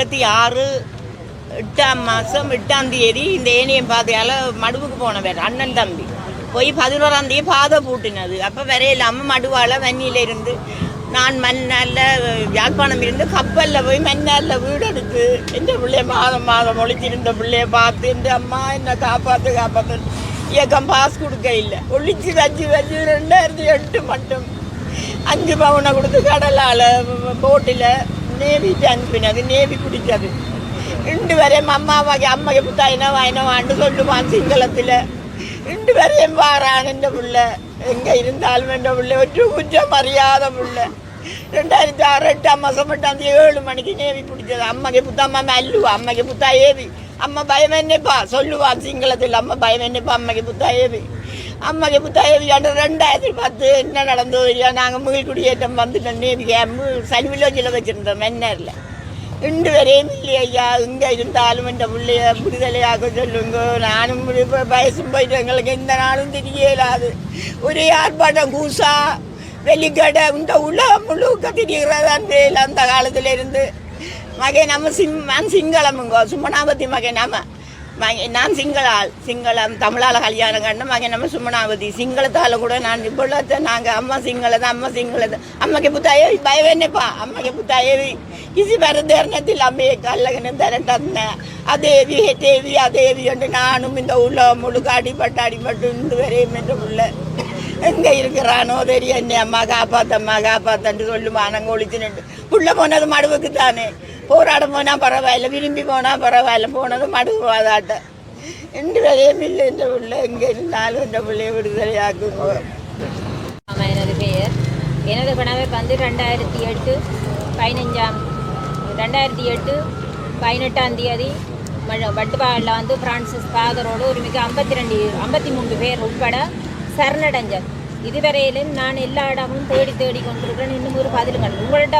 6 8ஆம் மாதம் 8ஆம் தேதி இந்த ஏனியம் பாதையால் மடுவுக்கு போனவர் அண்ணன் தம்பி போய் 11ஆம் தேதி பாதை பூட்டினது. அப்போ வரையில்லாமல் மடுவால் வன்னியில் இருந்து நான் மண்ணால் யாழ்ப்பாணம் இருந்து கப்பலில் போய் மண்ணாலில் வீடு எடுத்து எந்த பிள்ளைய மாதம் ஒழிச்சிருந்த பிள்ளைய பார்த்து இந்த அம்மா என்னை காப்பாற்று இயக்கம் பாஸ் கொடுக்க இல்லை ஒழிச்சு வச்சு 2008 மட்டும் 5 பவுனை கொடுத்து கடலால் போட்டில் நேவிட்டு அனுப்பினது. நேவி பிடிச்சது. இன்று வரையும் அம்மைக்கு புத்தாயினா வாயினவான்னு சொல்லுவான் சிங்களத்தில். இன்று வரையும் வாரான் என்ற பிள்ளை. எங்கே இருந்தாலும் என்ற பிள்ளை ஒரு குஞ்சம் அறியாத பிள்ளை. 2006 8ஆம் மாதம் 7 மணிக்கு நேவி பிடிச்சது. அம்மைக்கு புத்தம்மா அல்லுவா அம்மைக்கு புத்தா ஏவி அம்மா பயம் என்னப்பா சொல்லுவான் சிங்களத்தில். அம்மா பயம் என்னப்பா அம்மைக்கு புத்தா ஏவி அம்மைக்கு புத்தா ஏவி 2010 என்ன நடந்தது இல்லையா. நாங்கள் முகில் குடியேற்றம் வந்துட்டோம். நேவி கேம்பு சனிவிலோஜில் வச்சுருந்தோம் மென்னரில். இன்று வரையும் இல்லையா. இங்கே இருந்தாலும் இந்த பிள்ளைய விடுதலையாக சொல்லுங்க. நானும் வயசும் போயிட்டு எங்களுக்கு எந்த நாளும் தெரியலாது. ஒரே ஆர்ப்பாட்டம் கூசா வெள்ளிக்கடை இந்த உலகம் முழுக்க திரிகிறதான் அந்த காலத்தில் இருந்து. மகை நம்ம சிங்களமுங்க சும்மனாபதி மகை நான் சிங்களம் தமிழால் கல்யாணம் கண்ட மகன் நம்ம சும்மனாபதி சிங்களத்தால் கூட நான் இவ்வளோ நாங்கள் அம்மா சிங்களதான் அம்மைக்கு புத்தாயே பயம் என்னப்பா அம்மைக்கு புத்தாயே கிசி பரதேரணத்தில் அம்மையை கல்லகன்னு தரட்டன அதேவி என்று நானும் இந்த உலகம் முழுக்க அடிபட்டு இன்று வரையும் என்று உள்ள எங்கே இருக்கிறானோ தெரியும். என்னை அம்மா காப்பாத்தன்னு சொல்லுமா. நாங்கள் ஒழிச்சுன்னு புள்ள போனது மடுவுக்கு தானே. போராட போனால் பரவாயில்ல, விரும்பி போனால் பரவாயில்ல, போனது மடுவு வாதாட்ட. இன்று வரையும் இல்லை என்ற உள்ள எங்கே இருந்தாலும் இந்த பிள்ளையை விடுதலையாக்குங்க. ஆமாம், எனது பெயர். எனது கணவர் 2008 18ஆம் தேதி வட்டுப்பாடில் பிரான்சிஸ் ஃபாதரோடு ஒரு மிக 53 பேர் உட்பட சரணடைஞ்சார். இதுவரையிலும் நான் எல்லா இடமும் தேடி கொண்டிருக்கிறேன். இன்னும் ஒரு பதிலுங்கள் உங்கள்கிட்ட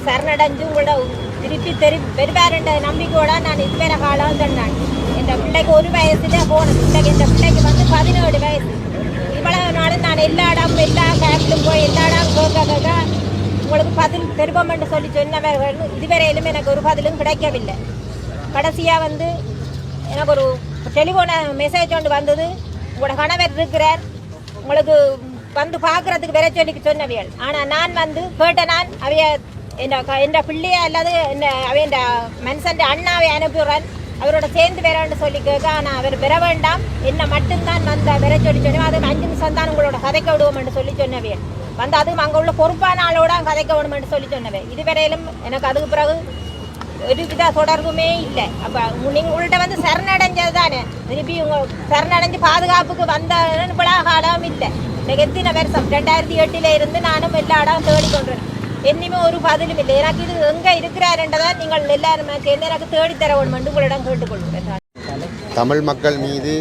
சரணடைஞ்சு உங்களோட திருப்பி பெருவாருன்ற நம்பிக்கையோட நான் இதுவரை காலம் தன்னான். இந்த பிள்ளைக்கு 1 வயசுல போனது. இந்த பிள்ளைக்கு 17 வயசு. இவ்வளவு நாளும் நான் எல்லா இடமும் எல்லா கேம்பிலும் போய் எல்லா இடம் கேட்க உங்களுக்கு பதில் பெருபம் என்று சொல்லி சொன்னவர்கள் இதுவரையிலும் எனக்கு ஒரு பதிலும் கிடைக்கவில்லை. கடைசியாக எனக்கு ஒரு டெலிஃபோனை மெசேஜ் ஒன்று வந்தது. உங்களோட கணவர் இருக்கிறார், உங்களுக்கு பார்க்குறதுக்கு வர சொல்லி சொன்னவியல். ஆனால் நான் கேட்ட நான் அவைய என் பிள்ளைய அல்லது அவைய மனுஷன் அண்ணாவை அனுப்புகிறேன், அவரோட சேர்ந்து வரேன்னு சொல்லி கேட்க. ஆனால் அவர் பெற வேண்டாம், என்னை மட்டும்தான் வர சொல்லி சொன்னேன். அது 5 நிமிஷம் தான் உங்களோட கதைக்க விடுவோம்னு சொல்லி சொன்னவியல். அதுவும் அங்கே உள்ள பொறுப்பான ஆளோட கதைக்க விடுமென்று சொல்லி சொன்னவை. இதுவரையிலும் எனக்கு அதுக்கு பிறகு ஒரு வித தொடர்புமே இல்லை. அப்போ நீங்கள் உங்கள்கிட்ட சரணடைஞ்சது தானே, திருப்பி உங்கள் சரணடைஞ்சு பாதுகாப்புக்கு வந்தன்னு காலம் இல்லை. எனக்கு எத்தனை வருஷம் 2008 இருந்து நானும் எல்லா இடம் தேடிக்கொண்டேன். என்னையுமே ஒரு பதிலும் இல்லை. எனக்கு இது எங்கே இருக்கிறாருன்றதான் நீங்கள் எல்லாருமே சேர்ந்து எனக்கு தேடித்தர வேணுமென்று உங்களிடம் கேட்டுக்கொள்கிறேன். தமிழ் மக்கள் மீது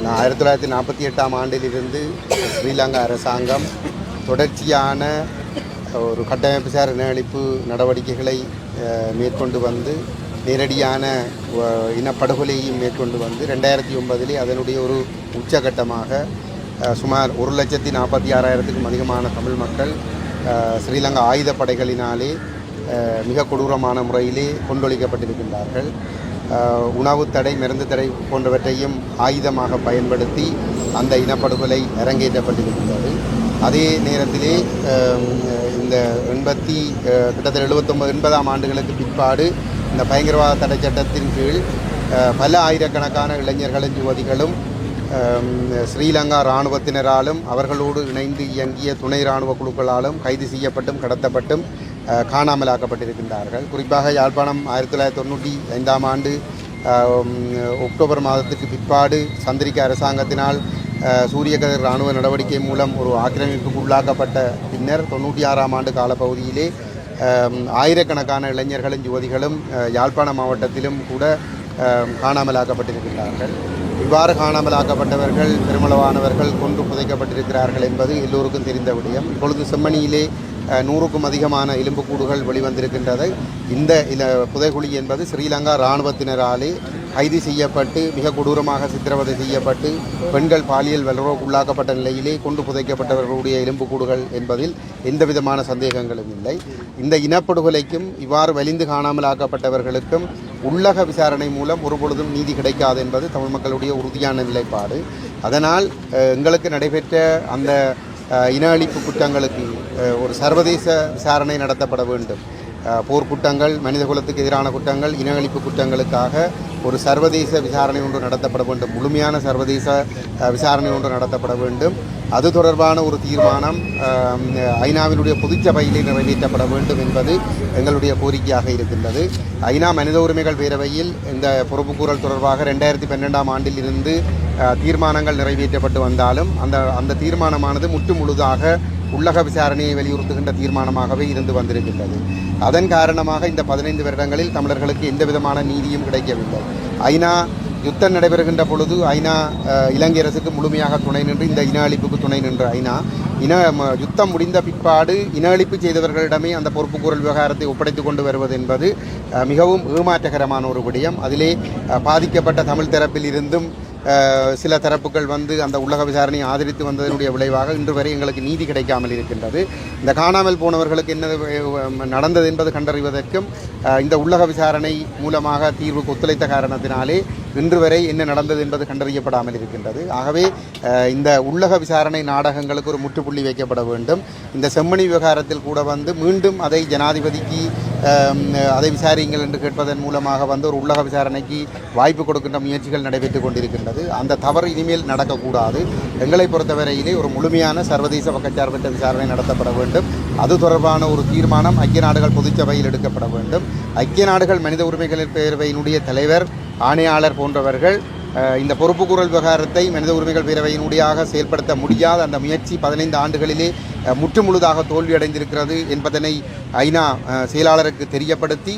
1948ஆம் ஆண்டிலிருந்து ஸ்ரீலங்கா அரசாங்கம் தொடர்ச்சியான ஒரு கட்டமைப்பு சார் இனஅழிப்பு நடவடிக்கைகளை மேற்கொண்டு நேரடியான இனப்படுகொலையும் மேற்கொண்டு 2009 அதனுடைய ஒரு உச்சகட்டமாக சுமார் 1,46,000க்கும் அதிகமான தமிழ் மக்கள் ஸ்ரீலங்கா ஆயுதப்படைகளினாலே மிக கொடூரமான முறையிலே கொண்டொழிக்கப்பட்டிருக்கின்றார்கள். உணவு தடை, மருந்து தடை போன்றவற்றையும் ஆயுதமாக பயன்படுத்தி அந்த இனப்படுகொலை அரங்கேற்றப்பட்டிருக்கின்றது. அதே நேரத்திலே இந்த கிட்டத்தட்ட 80ஆம் ஆண்டுகளுக்கு பிற்பாடு இந்த பயங்கரவாத தடை சட்டத்தின் கீழ் பல ஆயிரக்கணக்கான இளைஞர்களும் யுவதிகளும் ஸ்ரீலங்கா இராணுவத்தினராலும் அவர்களோடு இணைந்து இயங்கிய துணை இராணுவ குழுக்களாலும் கைது செய்யப்பட்டும் கடத்தப்பட்டும் காணாமலாக்கப்பட்டிருக்கின்றார்கள். குறிப்பாக யாழ்ப்பாணம் 1995ஆம் ஆண்டு அக்டோபர் மாதத்துக்கு பிற்பாடு சந்திரிக்க அரசாங்கத்தினால் சூரியகதிர் இராணுவ நடவடிக்கை மூலம் ஒரு ஆக்கிரமிப்புக்கு உள்ளாக்கப்பட்ட பின்னர் 96ஆம் ஆண்டு காலப்பகுதியிலே ஆயிரக்கணக்கான இளைஞர்களும் யுவதிகளும் யாழ்ப்பாண மாவட்டத்திலும் கூட காணாமலாக்கப்பட்டிருக்கின்றார்கள். இவ்வாறு காணாமலாக்கப்பட்டவர்கள் பெருமளவானவர்கள் கொன்று புதைக்கப்பட்டிருக்கிறார்கள் என்பது எல்லோருக்கும் தெரிந்த விடயம். இப்பொழுது செம்மணியிலே 100க்கும் அதிகமான எலும்புக்கூடுகள் வெளிவந்திருக்கின்றது. இந்த புதைகுழி என்பது ஸ்ரீலங்கா இராணுவத்தினராலே கைது செய்யப்பட்டு மிக கொடூரமாக சித்திரவதை செய்யப்பட்டு பெண்கள் பாலியல் வல்லுறவுக்குள்ளாக்கப்பட்ட நிலையிலே கொண்டு புதைக்கப்பட்டவர்களுடைய எலும்புக்கூடுகள் என்பதில் எந்த விதமான சந்தேகங்களும் இல்லை. இந்த இனப்படுகொலைக்கும் இவ்வாறு வலிந்து காணாமலாக்கப்பட்டவர்களுக்கும் உள்ளக விசாரணை மூலம் ஒருபொழுதும் நீதி கிடைக்காது என்பது தமிழ் மக்களுடைய உறுதியான நிலைப்பாடு. அதனால் எங்களுக்கு நடைபெற்ற அந்த இன அழிப்பு குற்றங்களுக்கு ஒரு சர்வதேச விசாரணை நடத்தப்பட வேண்டும். போர்க்குற்றங்கள், மனிதகுலத்துக்கு எதிரான குற்றங்கள், இன அழிப்பு குற்றங்களுக்காக ஒரு சர்வதேச விசாரணை ஒன்று நடத்தப்பட வேண்டும். முழுமையான சர்வதேச விசாரணை ஒன்று நடத்தப்பட வேண்டும். அது தொடர்பான ஒரு தீர்மானம் ஐநாவினுடைய பொதுச்சபையிலே நிறைவேற்றப்பட வேண்டும் என்பது எங்களுடைய கோரிக்கையாக இருக்கின்றது. ஐநா மனித உரிமைகள் பேரவையில் இந்த பொறுப்புக்கூறல் தொடர்பாக 2012ஆம் ஆண்டில் இருந்து தீர்மானங்கள் நிறைவேற்றப்பட்டு வந்தாலும் அந்த தீர்மானமானது முழுதாக உள்ளக விசாரணையை வலியுறுத்துகின்ற தீர்மானமாகவே இருந்து வந்திருக்கின்றது. அதன் காரணமாக இந்த 15 வருடங்களில் தமிழர்களுக்கு எந்த விதமான நீதியும் கிடைக்கவில்லை. ஐநா யுத்தம் நடைபெறுகின்ற பொழுது ஐநா இலங்கை அரசுக்கு முழுமையாக துணை நின்று இந்த இன அழிப்புக்கு துணை நின்ற ஐநா யுத்தம் முடிந்த பிற்பாடு இன அழிப்பு செய்தவர்களிடமே அந்த பொறுப்புக்கூறல் விவகாரத்தை ஒப்படைத்துக் கொண்டு வருவது என்பது மிகவும் ஏமாற்றகரமான ஒரு விடயம். அதிலே பாதிக்கப்பட்ட தமிழ் தரப்பில் இருந்தும் சில தரப்புகள் அந்த உள்ளக விசாரணையை ஆதரித்து வந்ததனுடைய விளைவாக இன்று வரை எங்களுக்கு நீதி கிடைக்காமல் இருக்கின்றது. இந்த காணாமல் போனவர்களுக்கு என்ன நடந்தது என்பது கண்டறிவதற்கும் இந்த உள்ளக விசாரணை மூலமாக தீர்வுக்கு ஒத்துழைத்த காரணத்தினாலே இன்று வரை என்ன நடந்தது என்பது கண்டறியப்படாமல் இருக்கின்றது. ஆகவே இந்த உள்ளக விசாரணை நாடகங்களுக்கு ஒரு முற்றுப்புள்ளி வைக்கப்பட வேண்டும். இந்த செம்மணி விவகாரத்தில் கூட மீண்டும் அதை ஜனாதிபதிக்கு அதை விசாரியுங்கள் என்று கேட்பதன் மூலமாக ஒரு உள்ளக விசாரணைக்கு வாய்ப்பு கொடுக்கின்ற முயற்சிகள் நடைபெற்றுக் கொண்டிருக்கின்றது. அந்த தவறு இனிமேல் நடக்கக்கூடாது. எங்களை பொறுத்தவரையிலே ஒரு முழுமையான சர்வதேச பக்கச்சார்பற்ற விசாரணை நடத்தப்பட வேண்டும். அது தொடர்பான ஒரு தீர்மானம் ஐக்கிய நாடுகள் பொதுச்சபையில் எடுக்கப்பட வேண்டும். ஐக்கிய நாடுகள் மனித உரிமைகள் பேரவையினுடைய தலைவர், ஆணையாளர் போன்றவர்கள் இந்த பொறுப்புக்கூறல் விவகாரத்தை மனித உரிமைகள் பேரவையினுடையாக செயல்படுத்த முடியாத அந்த முயற்சி 15 ஆண்டுகளிலே முற்றுமுழுதாக தோல்வியடைந்திருக்கிறது என்பதனை ஐநா செயலாளருக்கு தெரியப்படுத்தி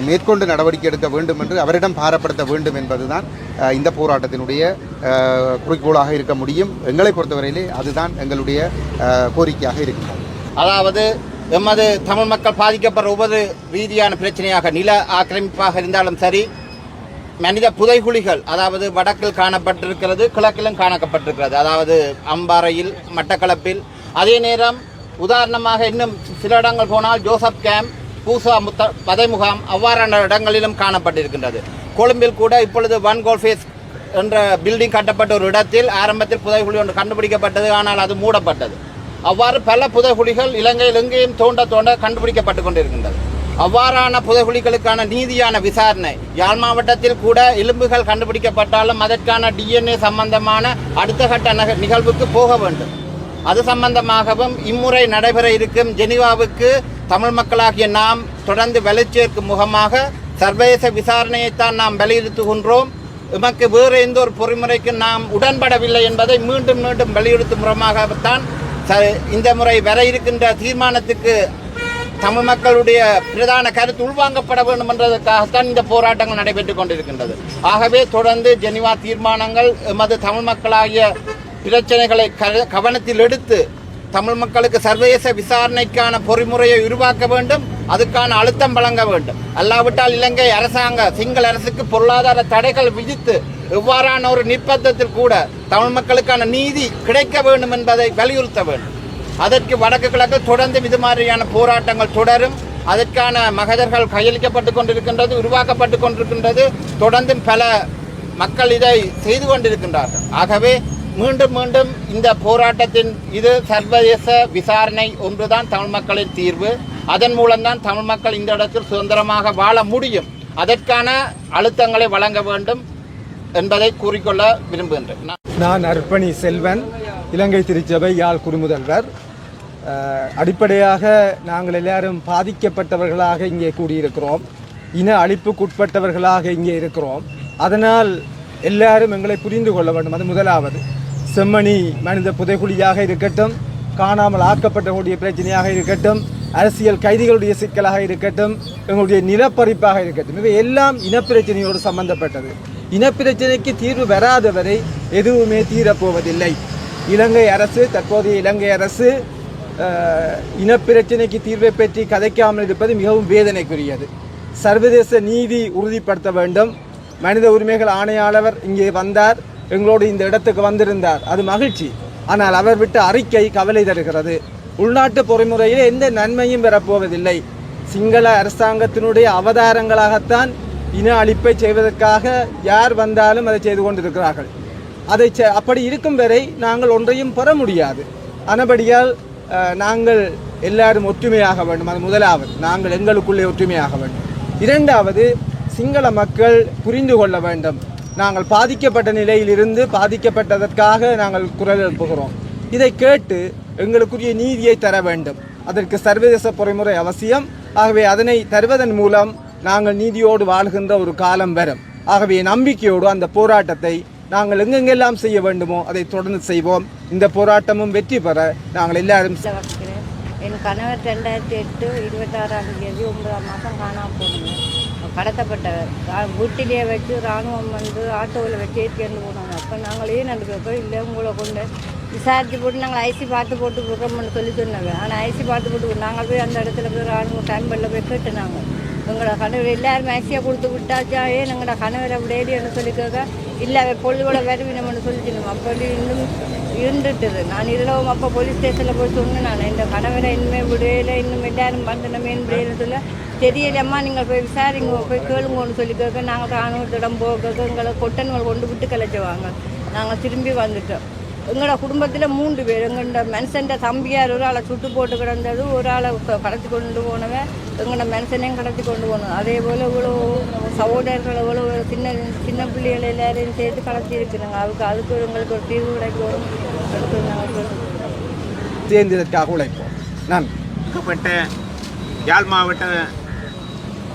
மேற்கொண்டு நடவடிக்கை எடுக்க வேண்டும் என்று அவரிடம் பாரப்படுத்த வேண்டும் என்பதுதான் இந்த போராட்டத்தினுடைய குறிக்கோளாக இருக்க முடியும். எங்களை பொறுத்தவரையிலே அதுதான் எங்களுடைய கோரிக்கையாக இருக்கிறது. அதாவது எமது தமிழ் மக்கள் பாதிக்கப்படுற ஒவ்வொரு ரீதியான பிரச்சனையாக நில ஆக்கிரமிப்பாக இருந்தாலும் சரி, மனித புதைகுழிகள் அதாவது வடக்கில் காணப்பட்டிருக்கிறது, கிழக்கிலும் காணப்பட்டிருக்கிறது, அதாவது அம்பாறையில், மட்டக்களப்பில். அதே நேரம் உதாரணமாக இன்னும் சில இடங்கள் போனால் ஜோசப் கேம்ப், பூசா பதை முகாம் அவ்வாறான இடங்களிலும் காணப்பட்டிருக்கின்றது. கொழும்பில் கூட இப்பொழுது ஒன் கோல்ஃபேஸ் என்ற பில்டிங் கட்டப்பட்ட ஒரு இடத்தில் ஆரம்பத்தில் புதைகுழி ஒன்று கண்டுபிடிக்கப்பட்டது, ஆனால் அது மூடப்பட்டது. அவ்வாறு பல புதைகுழிகள் இலங்கையில் எங்கேயும் தோண்ட கண்டுபிடிக்கப்பட்டு கொண்டிருக்கின்றது. அவ்வாறான புதைகுழிகளுக்கான நீதியான விசாரணை யாழ் மாவட்டத்தில் கூட எலும்புகள் கண்டுபிடிக்கப்பட்டாலும் அதற்கான DNA சம்பந்தமான அடுத்த கட்ட நிகழ்வுக்கு போக வேண்டும். அது சம்பந்தமாகவும் இம்முறை நடைபெற இருக்கும் ஜெனீவாவுக்கு தமிழ் மக்களாகிய நாம் தொடர்ந்து வெளிச்சேர்க்கும் முகமாக சர்வதேச விசாரணையைத்தான் நாம் வலியுறுத்துகின்றோம். எமக்கு வேறு எந்த ஒரு பொறிமுறைக்கு நாம் உடன்படவில்லை என்பதை மீண்டும் மீண்டும் வலியுறுத்தும் முகமாகத்தான் இந்த முறை வர இருக்கின்ற தீர்மானத்துக்கு தமிழ் மக்களுடைய பிரதான கருத்து உள்வாங்கப்பட வேண்டும் என்றதற்காகத்தான் இந்த போராட்டங்கள் நடைபெற்றுக் கொண்டிருக்கின்றது. ஆகவே தொடர்ந்து ஜெனீவா தீர்மானங்கள் எமது தமிழ் மக்களாகிய பிரச்சனைகளை கவனத்தில் எடுத்து தமிழ் மக்களுக்கு சர்வதேச விசாரணைக்கான பொறிமுறையை உருவாக்க வேண்டும். அதுக்கான அழுத்தம் வழங்க வேண்டும். அல்லாவிட்டால் இலங்கை அரசாங்க சிங்கள அரசுக்கு பொருளாதார தடைகள் விதித்து எவ்வாறான ஒரு நிர்பந்தத்தில் கூட தமிழ் மக்களுக்கான நீதி கிடைக்க வேண்டும் என்பதை வலியுறுத்த வேண்டும். அதற்கு வடக்கு கிழக்கு தொடர்ந்து இது மாதிரியான போராட்டங்கள் தொடரும். அதற்கான மகஜர்கள் கையளிக்கப்பட்டு கொண்டிருக்கின்றது, உருவாக்கப்பட்டு கொண்டிருக்கின்றது. தொடர்ந்தும் பல மக்கள் இதை செய்து கொண்டிருக்கின்றார்கள். ஆகவே மீண்டும் மீண்டும் இந்த போராட்டத்தின் இது சர்வதேச விசாரணை ஒன்றுதான் தமிழ் மக்களின் தீர்வு. அதன் மூலம்தான் தமிழ் மக்கள் இந்த இடத்தில் சுதந்திரமாக வாழ முடியும். அதற்கான அழுத்தங்களை வழங்க வேண்டும் என்பதை கூறிக்கொள்ள விரும்புகின்றேன். நான் அர்ப்பணி செல்வன், இலங்கை திருச்சபை யாழ் குறுமுதல்வர். அடிப்படையாக நாங்கள் எல்லாரும் பாதிக்கப்பட்டவர்களாக இங்கே கூடியிருக்கிறோம். இன அழிப்புக்குட்பட்டவர்களாக இங்கே இருக்கிறோம். அதனால் எல்லாரும் எங்களை புரிந்து கொள்ள வேண்டும். அது முதலாவது. செம்மணி மனித புதைகுழியாக இருக்கட்டும், காணாமல் ஆக்கப்பட்டவர்களுடைய பிரச்சனையாக இருக்கட்டும், அரசியல் கைதிகளுடைய சிக்கலாக இருக்கட்டும், எங்களுடைய நிலப்பறிப்பாக இருக்கட்டும், இவை எல்லாம் இனப்பிரச்சனையோடு சம்பந்தப்பட்டது. இனப்பிரச்சனைக்கு தீர்வு வராதவரை எதுவுமே தீரப்போவதில்லை. இலங்கை அரசு, தற்போதைய இலங்கை அரசு இனப்பிரச்சனைக்கு தீர்வை பற்றி கதைக்காமல் இருப்பது மிகவும் வேதனைக்குரியது. சர்வதேச நீதி உறுதிப்படுத்த வேண்டும். மனித உரிமைகள் ஆணையாளர் இங்கே வந்தார், எங்களோடு இந்த இடத்துக்கு வந்திருந்தார், அது மகிழ்ச்சி. ஆனால் அவர் விட்ட அறிக்கை கவலை தருகிறது. உள்நாட்டு பொறிமுறையில் எந்த நன்மையும் பெறப்போவதில்லை. சிங்கள அரசாங்கத்தினுடைய அவதாரங்களாகத்தான் இன அழிப்பை செய்வதற்காக யார் வந்தாலும் அதை செய்து கொண்டிருக்கிறார்கள். அப்படி இருக்கும் வரை நாங்கள் ஒன்றையும் பெற முடியாது. ஆனபடியால் நாங்கள் எல்லாரும் ஒற்றுமையாக வேண்டும். அது முதலாவது, நாங்கள் எங்களுக்குள்ளே ஒற்றுமையாக வேண்டும். இரண்டாவது, சிங்கள மக்கள் புரிந்து கொள்ள வேண்டும். நாங்கள் பாதிக்கப்பட்ட நிலையிலிருந்து பாதிக்கப்பட்டதற்காக நாங்கள் குரல் எழுப்புகிறோம். இதை கேட்டு எங்களுக்குரிய நீதியை தர வேண்டும். அதற்கு சர்வதேச பொறிமுறை அவசியம். ஆகவே அதனை தருவதன் மூலம் நாங்கள் நீதியோடு வாழ்கின்ற ஒரு காலம் வரும். ஆகவே நம்பிக்கையோடு அந்த போராட்டத்தை நாங்கள் எங்கெங்கெல்லாம் செய்ய வேண்டுமோ அதை தொடர்ந்து செய்வோம். இந்த போராட்டமும் வெற்றி பெற நாங்கள் எல்லாரும். என் கணவர் 2008 26ஆம் தேதி 9ஆம் மாதம் காணாமல் போனாங்க. கடத்தப்பட்டவர் வீட்டிலேயே வச்சு இராணுவம் வந்து ஆட்டோவில் வச்சு ஏற்றிட்டு போனாங்க. அப்போ நாங்கள் ஏன் நடக்கிறோம் இல்லை உங்களை கொண்டு விசாரித்து போட்டு நாங்கள் ஐசி பார்த்து போட்டு கொடுக்குறோம்னு சொல்லி சொன்னாங்க. ஆனால் ஐசி பார்த்து போட்டு நாங்கள் போய் அந்த இடத்துல போய் இராணுவ கேம்பில் போய் கேட்டுனாங்க. எங்களோட கணவர் எல்லாரும் ஐசியாக கொடுத்து விட்டாச்சா ஏன் எங்களோட கணவர் அப்படி ஏடின்னு சொல்லி கேட்க இல்லை பொழுதோட வருவினம்னு சொல்லிச்சினோம். அப்படி இன்னும் இருந்துட்டுது. நான் இரவும் அப்போ போலீஸ் ஸ்டேஷனில் போய் சொன்னேன். நான் இந்த கணவரை இனிமேல் விடையில இன்னும் எல்லாரும் பண்ணணுமே விடையின்னு சொல்ல தெரியலம்மா நீங்கள் போய் விசாரிங்க போய் கேளுங்கன்னு சொல்லி கேட்க நாங்கள் இராணுவத்திடம் போக எங்களை கொட்டன்கள் கொண்டு விட்டு கலைச்சுவாங்க. நாங்கள் திரும்பி வந்துட்டோம். எங்களோட குடும்பத்தில் 3 பேர். எங்களோட மனுஷன் தம்பியார் ஒரு ஆளை சுட்டு போட்டு கிடந்தது, ஒரு ஆளை கடத்தி கொண்டு போனவன் எங்களோட மனுஷனையும் கடத்தி கொண்டு போனோம். அதே போல் இவ்வளோ சகோதரர்கள் இவ்வளோ சின்ன சின்ன பிள்ளைகள் எல்லாரையும் சேர்த்து கடத்தி இருக்கிறாங்க. அதுக்கு எங்களுக்கு ஒரு தீர்வு கிடைக்கும். சேர்ந்ததற்காக உழைப்போம். நன்றி. யாழ் மாவட்ட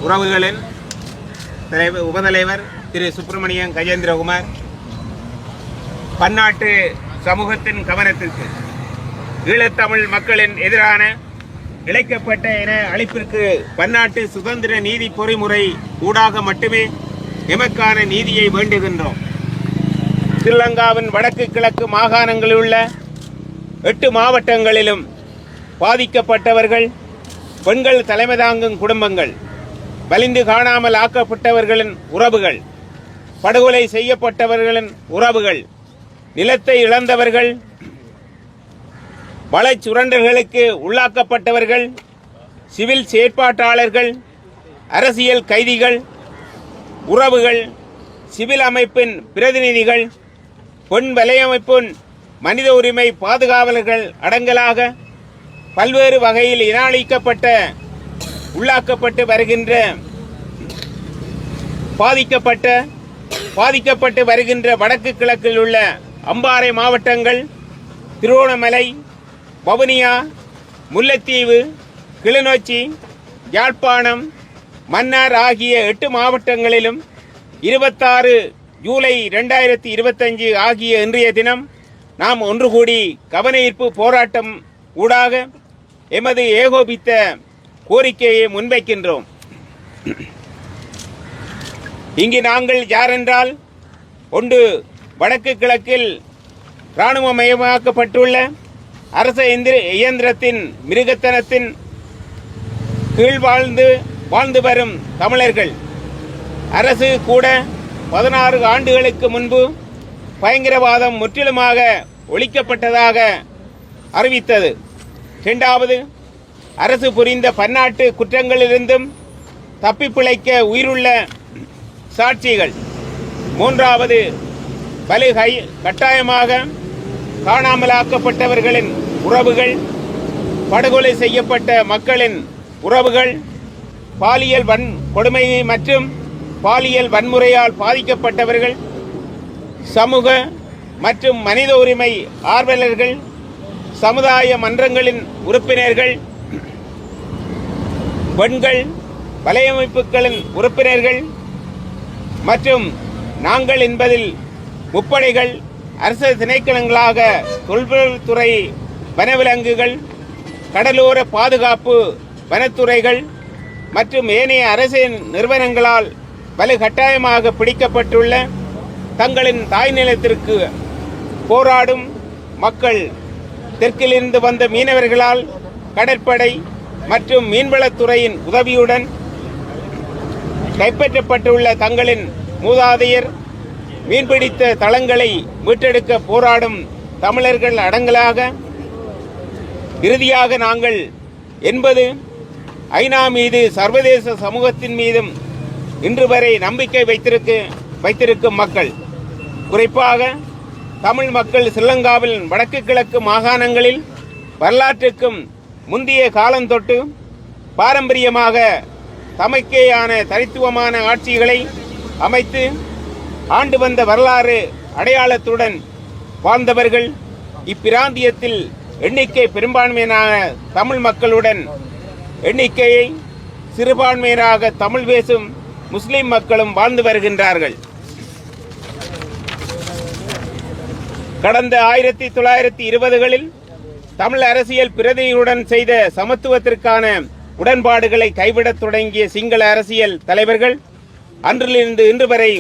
உறவுகளின் உபதலைவர் திரு சுப்பிரமணியன் கஜேந்திரகுமார் பன்னாட்டு சமூகத்தின் கவனத்திற்கு ஈழத்தமிழ் மக்களின் எதிரான இழைக்கப்பட்ட இன அழிப்பிற்கு பன்னாட்டு சுதந்திர நீதி பொறிமுறை ஊடாக மட்டுமே எமக்கான நீதியை வேண்டுகின்றோம். ஸ்ரீலங்காவின் வடக்கு கிழக்கு மாகாணங்களில் உள்ள 8 மாவட்டங்களிலும் பாதிக்கப்பட்டவர்கள், பெண்கள் தலைமை தாங்கும் குடும்பங்கள், வலிந்து காணாமல் ஆக்கப்பட்டவர்களின் உறவுகள், படுகொலை செய்யப்பட்டவர்களின் உறவுகள், நிலத்தை இழந்தவர்கள், வளச் சுரண்டல்களுக்கு உள்ளாக்கப்பட்டவர்கள், சிவில் செயற்பாட்டாளர்கள், அரசியல் கைதிகள், உறவுகள், சிவில் அமைப்பின் பிரதிநிதிகள், பெண் வலையமைப்பின் மனித உரிமை பாதுகாவலர்கள் அடங்கலாக பல்வேறு வகையில் இனஅழிக்கப்பட்ட உள்ளாக்கப்பட்டு வருகின்ற பாதிக்கப்பட்டு வருகின்ற வடக்கு கிழக்கில் உள்ள அம்பாறை மாவட்டங்கள், திருவோணமலை, வவுனியா, முல்லைத்தீவு, கிளிநொச்சி, யாழ்ப்பாணம், மன்னார் ஆகிய 8 மாவட்டங்களிலும் 26 ஜூலை 2025 ஆகிய இன்றைய தினம் நாம் ஒன்று கூடி கவனஈர்ப்பு போராட்டம் ஊடாக எமது ஏகோபித்த கோரிக்கையை முன்வைக்கின்றோம். இங்கு நாங்கள் யாரென்றால், ஒன்று, வடக்கு கிழக்கில் இராணுவமயமாக்கப்பட்டுள்ள அரச இயந்திரத்தின் மிருகத்தனத்தின் கீழ் வாழ்ந்து வரும் தமிழர்கள். அரசு கூட 16 ஆண்டுகளுக்கு முன்பு பயங்கரவாதம் முற்றிலுமாக ஒழிக்கப்பட்டதாக அறிவித்தது. இரண்டாவது, அரசு புரிந்த பன்னாட்டு குற்றங்களிலிருந்தும் தப்பிப்பிழைக்க உயிருள்ள சாட்சிகள். மூன்றாவது, கட்டாயமாக காணாமலாக்கப்பட்டவர்களின் உறவுகள், படுகொலை செய்யப்பட்ட மக்களின் உறவுகள், பாலியல் கொடுமை மற்றும் பாலியல் வன்முறையால் பாதிக்கப்பட்டவர்கள், சமூக மற்றும் மனித உரிமை ஆர்வலர்கள், சமுதாய மன்றங்களின் உறுப்பினர்கள், பெண்கள், வலையமைப்புகளின் உறுப்பினர்கள் மற்றும் நாங்கள் என்பதில் முப்படைகள், அரசு திணைக்களங்களாக தொல்பொருள்துறை, வனவிலங்குகள், கடலோர பாதுகாப்பு வனத்துறைகள் மற்றும் ஏனைய அரசு நிறுவனங்களால் வலுக்கட்டாயமாக பிடிக்கப்பட்டுள்ள தங்களின் தாய் நிலத்திற்கு போராடும் மக்கள், தெற்கிலிருந்து வந்த மீனவர்களால் கடற்படை மற்றும் மீன்வளத்துறையின் உதவியுடன் கைப்பற்றப்பட்டுள்ள தங்களின் மூதாதையர் மீன்பிடித்த தளங்களை மீட்டெடுக்க போராடும் தமிழர்கள் அடங்கலாக. இறுதியாக நாங்கள் 80 ஐநா மீது சர்வதேச சமூகத்தின் மீதும் இன்று வரை நம்பிக்கை வைத்திருக்கும் மக்கள், குறிப்பாக தமிழ் மக்கள் ஸ்ரீலங்காவில் வடக்கு கிழக்கு மாகாணங்களில் வரலாற்றுக்கும் முந்தைய காலந்தொட்டு பாரம்பரியமாக தமக்கேயான தனித்துவமான ஆட்சிகளை அமைத்து ஆண்டு வந்த வரலாறு அடையாளத்துடன் வாழ்ந்தவர்கள். இப்பிராந்தியத்தில் எண்ணிக்கை பெரும்பான்மையான தமிழ் மக்களுடன் எண்ணிக்கையை சிறுபான்மையினராக தமிழ் பேசும் முஸ்லிம் மக்களும் வாழ்ந்து வருகின்றார்கள். கடந்த 1920களில் தமிழ் அரசியல் பிரதியுடன் செய்த சமத்துவத்திற்கான உடன்பாடுகளை கைவிடத் தொடங்கிய சிங்கள அரசியல் தலைவர்கள் அன்றிலிருந்து இன்று வரை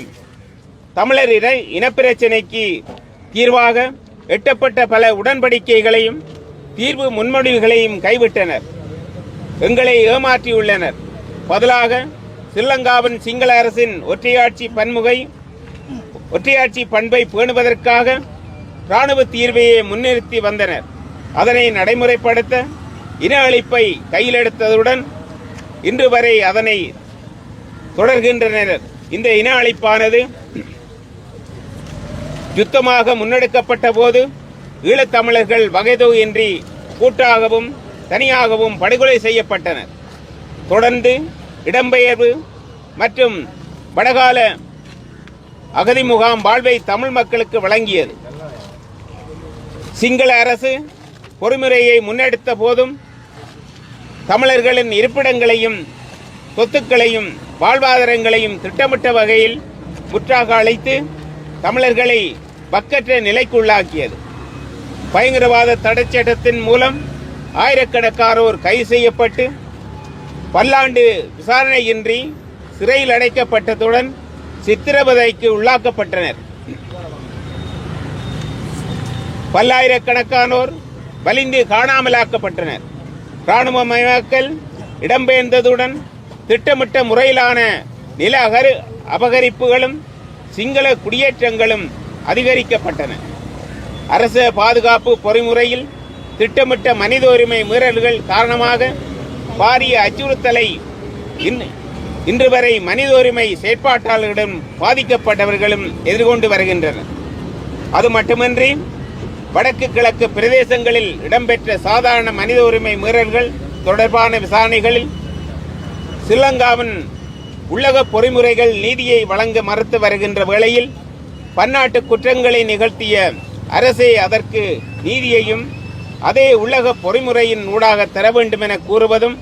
தமிழர் இனப்பிரச்சினைக்கு தீர்வாக எட்டப்பட்ட பல உடன்படிக்கைகளையும் தீர்வு முன்மொழிவுகளையும் கைவிட்டனர், எங்களை ஏமாற்றியுள்ளனர். பதிலாக ஸ்ரீலங்காவின் சிங்கள அரசின் ஒற்றையாட்சி பண்பை பேணுவதற்காக இராணுவ தீர்வையை முன்னிறுத்தி வந்தனர். அதனை நடைமுறைப்படுத்த இன அழிப்பை கையிலெடுத்ததுடன் இன்று வரை அதனை தொடர்கின்றனர். இந்த இன அழிப்பானது யுத்தமாக முன்னெடுக்கப்பட்ட போது ஈழத்தமிழர்கள் வகைதொகையின்றி கூட்டாகவும் தனியாகவும் படுகொலை செய்யப்பட்டனர். தொடர்ந்து இடம்பெயர்வு மற்றும் வடகால அகதி முகாம் வாழ்வை தமிழ் மக்களுக்கு வழங்கியது. சிங்கள அரசு பொறிமுறையை முன்னெடுத்த போதும் தமிழர்களின் இருப்பிடங்களையும் சொத்துக்களையும் வாழ்வாதாரங்களையும் திட்டமிட்ட வகையில் முற்றாக அழைத்து தமிழர்களை பக்கற்ற நிலைக்குள்ளாக்கியது. பயங்கரவாத தடைச்சட்டத்தின் மூலம் ஆயிரக்கணக்கானோர் கைது செய்யப்பட்டு பல்லாண்டு விசாரணையின்றி சிறையில் அடைக்கப்பட்டதுடன் சித்திரவதைக்கு உள்ளாக்கப்பட்டனர். பல்லாயிரக்கணக்கானோர் வலிந்து காணாமலாக்கப்பட்டனர். இராணுவமயமாக்கல் இடம்பெயர்ந்ததுடன் திட்டமிட்ட முறையிலான நில அபகரிப்புகளும் சிங்கள குடியேற்றங்களும் அதிகரிக்கப்பட்டன. அரச பாதுகாப்பு பொறிமுறையில் திட்டமிட்ட மனித உரிமை மீறல்கள் காரணமாக பாரிய அச்சுறுத்தலை இன்று வரை மனித உரிமை செயற்பாட்டாளர்களிடம் பாதிக்கப்பட்டவர்களும் எதிர்கொண்டு வருகின்றனர். அது மட்டுமின்றி வடக்கு கிழக்கு பிரதேசங்களில் இடம்பெற்ற சாதாரண மனித உரிமை மீறல்கள் தொடர்பான விசாரணைகளில் ஸ்ரீலங்காவின் உள்ளக பொறிமுறைகள் நீதியை வழங்க மறுத்து வருகின்ற வேளையில் பன்னாட்டு குற்றங்களை நிகழ்த்திய அரசே அதற்கு நீதியையும் அதே உள்ளக பொறிமுறையின் ஊடாக தர வேண்டும் என கூறுவதும்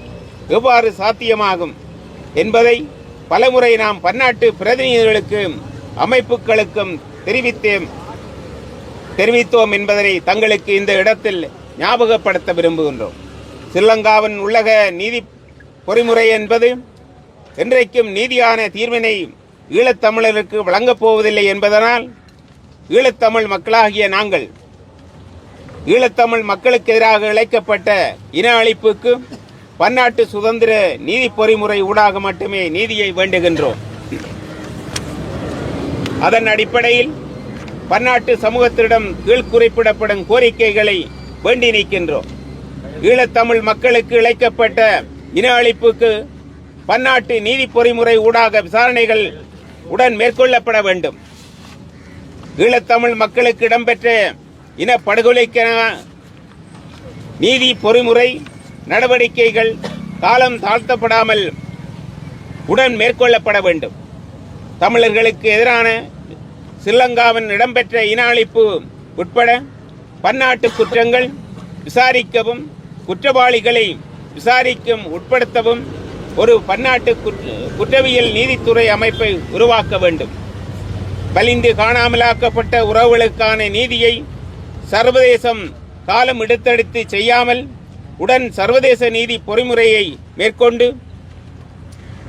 எவ்வாறு சாத்தியமாகும் என்பதை பலமுறை நாம் பன்னாட்டு பிரதிநிதிகளுக்கும் அமைப்புகளுக்கும் தெரிவித்தோம் என்பதனை தங்களுக்கு இந்த இடத்தில் ஞாபகப்படுத்த விரும்புகின்றோம். ஸ்ரீலங்காவின் உள்ளக நீதி பொறிமுறை என்பது என்றைக்கும் நீதியான தீர்வினை ஈழத்தமிழருக்கு வழங்கப் போவதில்லை என்பதனால் ஈழத்தமிழ் மக்களாகிய நாங்கள் ஈழத்தமிழ் மக்களுக்கு எதிராக இழைக்கப்பட்ட இன அழிப்புக்கு பன்னாட்டு சுதந்திர நீதி பொறிமுறை ஊடாக மட்டுமே நீதியை வேண்டுகின்றோம். அதன் அடிப்படையில் பன்னாட்டு சமூகத்திடம் கீழ் குறிப்பிடப்படும் கோரிக்கைகளை வேண்டி நிற்கின்றோம். ஈழத்தமிழ் மக்களுக்கு இழைக்கப்பட்ட இன அழிப்புக்கு பன்னாட்டு நீதி பொறிமுறை ஊடாக விசாரணைகள் உடன் மேற்கொள்ளப்பட வேண்டும். ஈழத்தமிழ் மக்களுக்கு இடம்பெற்ற இனப்படுகொலைக்கான நீதி பொறிமுறை நடவடிக்கைகள் காலம் தாழ்த்தப்படாமல் உடன் மேற்கொள்ளப்பட வேண்டும். தமிழர்களுக்கு எதிரான ஸ்ரீலங்காவின் இடம்பெற்ற இன அழிப்பு உட்பட பன்னாட்டு குற்றங்கள் விசாரிக்கவும் குற்றவாளிகளை விசாரிக்கும் உட்படுத்தவும் ஒரு பன்னாட்டு குற்றவியல் நீதித்துறை அமைப்பை உருவாக்க வேண்டும். வலிந்து காணாமலாக்கப்பட்ட உறவுகளுக்கான நீதியை சர்வதேசம் காலம் எடுத்தெடுத்து செய்யாமல் உடன் சர்வதேச நீதி பொறிமுறையை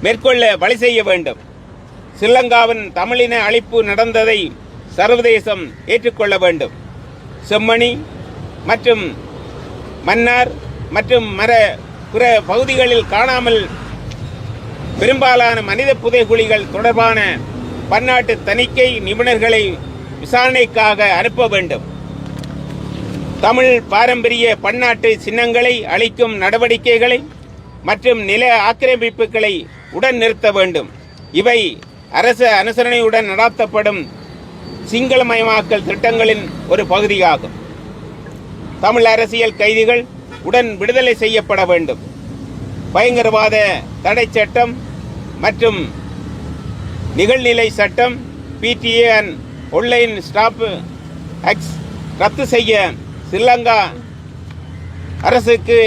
மேற்கொள்ள வழி செய்ய வேண்டும். ஸ்ரீலங்காவின் தமிழின அழிப்பு நடந்ததை சர்வதேசம் ஏற்றுக்கொள்ள வேண்டும். செம்மணி மற்றும் மன்னார் மற்றும் பிற பகுதிகளில் காணாமல் பெரும்பாலான மனித புதைகுழிகள் தொடர்பான பன்னாட்டு தணிக்கை நிபுணர்களை விசாரணைக்காக அனுப்ப வேண்டும். தமிழ் பாரம்பரிய பன்னாட்டு சின்னங்களை அளிக்கும் நடவடிக்கைகளை மற்றும் நில ஆக்கிரமிப்புகளை உடன் நிறுத்த வேண்டும். இவை அரசு அனுசரணையுடன் நடத்தப்படும் சிங்களமயமாக்கல் திட்டங்களின் ஒரு பகுதியாகும். தமிழ் அரசியல் கைதிகள் உடன் விடுதலை செய்யப்பட வேண்டும். பயங்கரவாத தடை சட்டம் மற்றும் நிகழ்நிலை சட்டம் PTA and online stop acts ரத்து செய்ய ஸ்ரீலங்கா அரசுக்கு